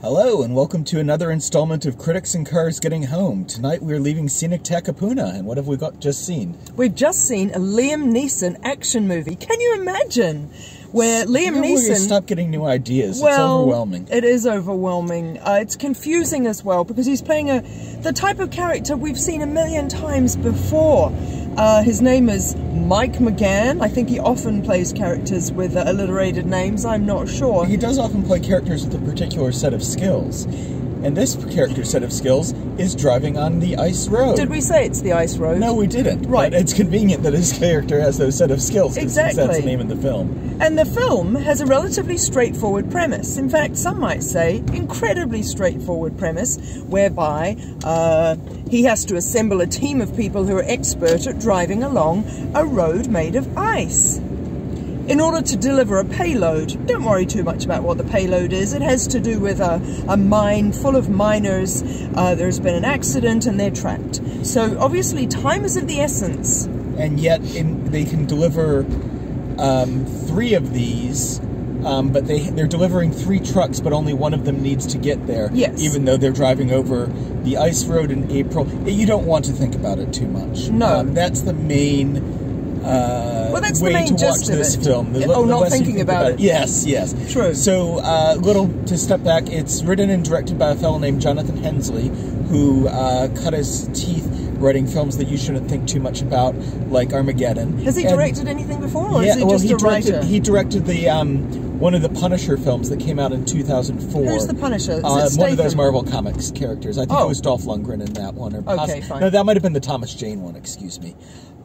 Hello, and welcome to another installment of Critics and Cars Getting Home. Tonight we're leaving scenic Takapuna, and what have we just seen? We've just seen a Liam Neeson action movie. Can you imagine? Where Liam Neeson... Stop getting new ideas. Well, it's overwhelming. It is overwhelming. It's confusing as well, because he's playing the type of character we've seen a million times before. His name is Mike McGann. I think he often plays characters with alliterated names. I'm not sure. He does often play characters with a particular set of skills. And this character's set of skills is driving on the ice road. Did we say it's the ice road? No, we didn't. Right. But it's convenient that his character has those set of skills. Exactly. That's the name of the film. And the film has a relatively straightforward premise. In fact, some might say incredibly straightforward premise, whereby he has to assemble a team of people who are expert at driving along a road made of ice. In order to deliver a payload. Don't worry too much about what the payload is. It has to do with a mine full of miners. There's been an accident and they're trapped. So obviously time is of the essence. And yet they can deliver 3 of these, but they're delivering 3 trucks, but only one of them needs to get there. Yes. Even though they're driving over the ice road in April. You don't want to think about it too much. No. That's the main... well, that's way the main to watch gist of this it. film. Not thinking about it. Yes. True. So, little to step back, it's written and directed by a fellow named Jonathan Hensley, who cut his teeth writing films that you shouldn't think too much about, like Armageddon. Has he directed anything before, or is he just a writer? He directed the one of the Punisher films that came out in 2004. Who's the Punisher? One of those Marvel Comics characters. I think it was Dolph Lundgren in that one. Okay, fine. No, that might have been the Thomas Jane one, excuse me.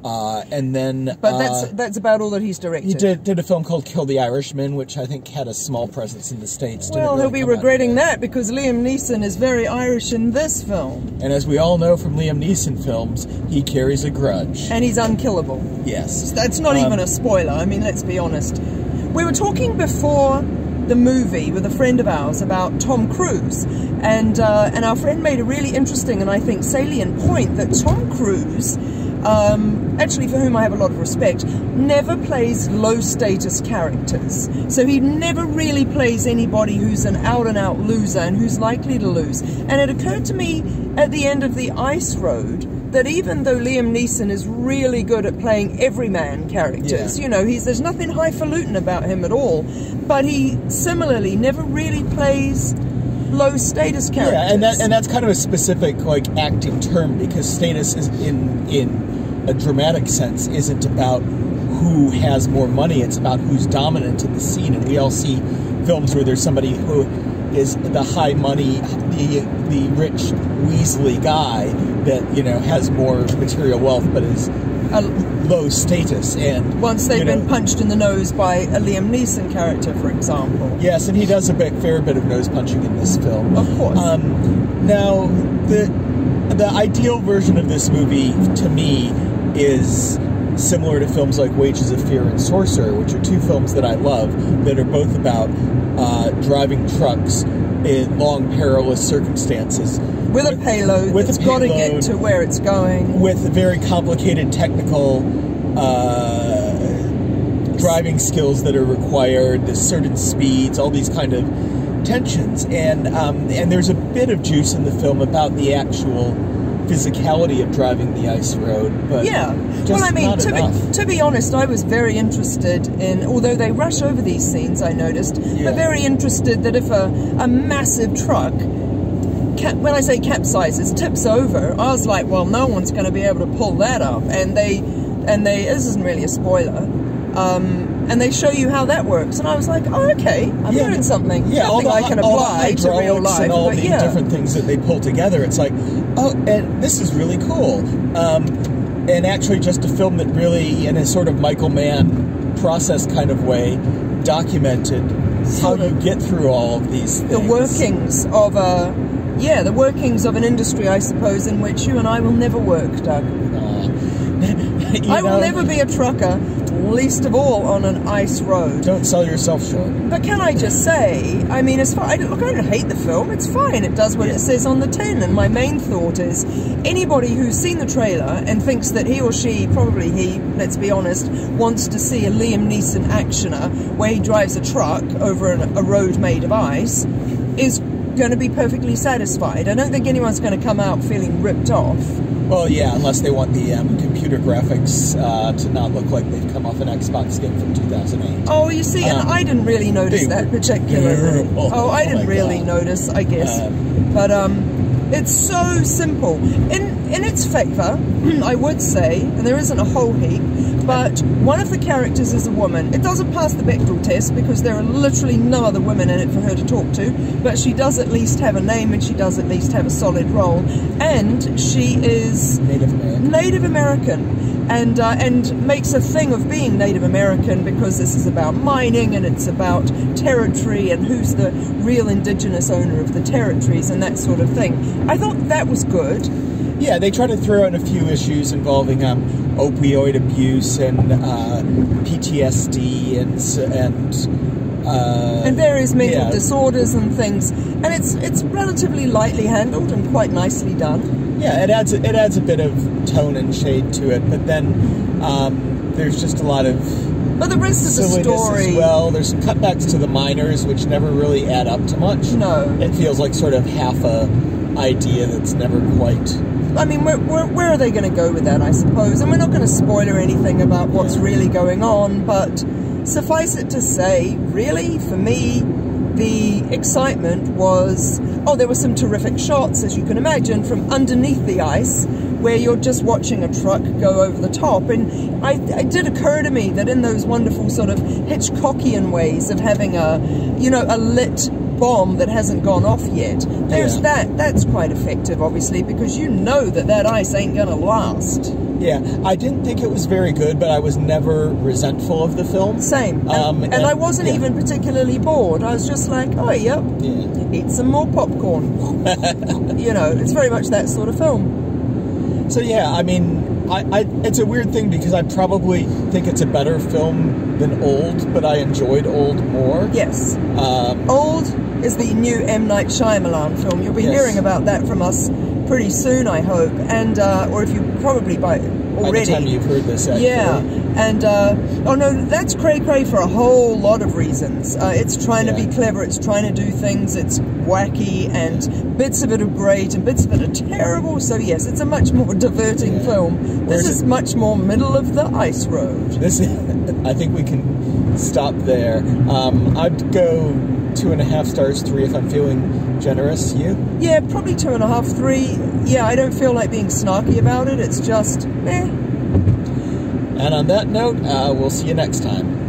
And then... But that's about all that he's directed. He did a film called Kill the Irishman, which I think had a small presence in the States. Well, he'll be regretting that, because Liam Neeson is very Irish in this film. And as we all know from Liam Neeson films, he carries a grudge. And he's unkillable. Yes. That's not even a spoiler, I mean, let's be honest. We were talking before the movie with a friend of ours about Tom Cruise, and our friend made a really interesting and I think salient point that Tom Cruise... actually for whom I have a lot of respect, never plays low-status characters. So he never really plays anybody who's an out-and-out loser and who's likely to lose. And it occurred to me at the end of The Ice Road that even though Liam Neeson is really good at playing everyman characters, you know, there's nothing highfalutin about him at all, but he similarly never really plays low-status characters. Yeah, and that's kind of a specific, like, acting term, because status is in a dramatic sense isn't about who has more money, it's about who's dominant in the scene. And we all see films where there's somebody who is the high money, the rich Weasley guy that, you know, has more material wealth but is low status. And once they've been punched in the nose by a Liam Neeson character, for example. Yes, and he does a fair bit of nose punching in this film. Of course. Now, the ideal version of this movie, to me, is similar to films like Wages of Fear and Sorcerer, which are 2 films that I love, that are both about driving trucks in long, perilous circumstances. With a payload that's got to get to where it's going. With very complicated technical driving skills that are required, the certain speeds, all these kind of tensions. And there's a bit of juice in the film about the actual physicality of driving the ice road, but well, I mean, to be honest, I was very interested in, although they rush over these scenes, I noticed, but very interested that if a massive truck, when I say capsizes, tips over, I was like, well, no one's going to be able to pull that up, and they, this isn't really a spoiler, and they show you how that works, and I was like, oh, okay, I'm learning something. Yeah, something I can apply to real life. And all the different things that they pull together. It's like, oh, and this is really cool. And actually just a film that really, in a sort of Michael Mann process kind of way, documented how you get through all of these things. The workings of the workings of an industry, I suppose, in which you and I will never work, Doug. I will never be a trucker, least of all on an ice road. Don't sell yourself short. But can I just say, I mean, as far, I don't hate the film, it's fine, it does what it says on the tin, and my main thought is, anybody who's seen the trailer and thinks that he or she, probably he, let's be honest, wants to see a Liam Neeson actioner where he drives a truck over a road made of ice, is going to be perfectly satisfied. I don't think anyone's going to come out feeling ripped off. Well, yeah, unless they want the computer graphics to not look like they've come off an Xbox game from 2008. Oh, you see, and I didn't really notice that particularly. Oh, I didn't really notice, I guess. But it's so simple. In its favour, I would say, and there isn't a whole heap, but one of the characters is a woman. It doesn't pass the Bechdel test because there are literally no other women in it for her to talk to, but she does at least have a name and she does at least have a solid role. And she is Native American. And makes a thing of being Native American because this is about mining and it's about territory and who's the real indigenous owner of the territories and that sort of thing. I thought that was good. Yeah, they try to throw in a few issues involving opioid abuse and PTSD and various mental disorders and things, and it's relatively lightly handled and quite nicely done. Yeah, it adds a bit of tone and shade to it, but then there's just a lot of the rest of the story as well. There's some cutbacks to the miners, which never really add up to much. No, it feels like sort of half a idea that's never quite. I mean, where are they going to go with that, I suppose? And we're not going to spoiler anything about what's really going on, but suffice it to say, really, for me, the excitement was, there were some terrific shots, as you can imagine, from underneath the ice, where you're just watching a truck go over the top. And it did occur to me that in those wonderful sort of Hitchcockian ways of having a lit bomb that hasn't gone off yet, there's that's quite effective, obviously, because you know that ice ain't gonna last. Yeah, I didn't think it was very good, but I was never resentful of the film. Same. And I wasn't even particularly bored. I was just like, oh, yep, eat some more popcorn. It's very much that sort of film. So yeah, I mean, it's a weird thing because I probably think it's a better film than Old, but I enjoyed Old more. Yes. Old is the new M. Night Shyamalan film. You'll be hearing about that from us pretty soon, I hope, and or if you probably by the time you've heard this, actually. Yeah, and oh no, that's cray-cray for a whole lot of reasons. It's trying to be clever, it's trying to do things, it's wacky, and bits of it are great and bits of it are terrible, so yes, it's a much more diverting film. This is much more middle of the ice road. I think we can stop there. I'd go 2.5 stars, 3 if I'm feeling generous. You? Yeah, probably 2.5, 3. Yeah, I don't feel like being snarky about it. It's just, eh. And on that note, we'll see you next time.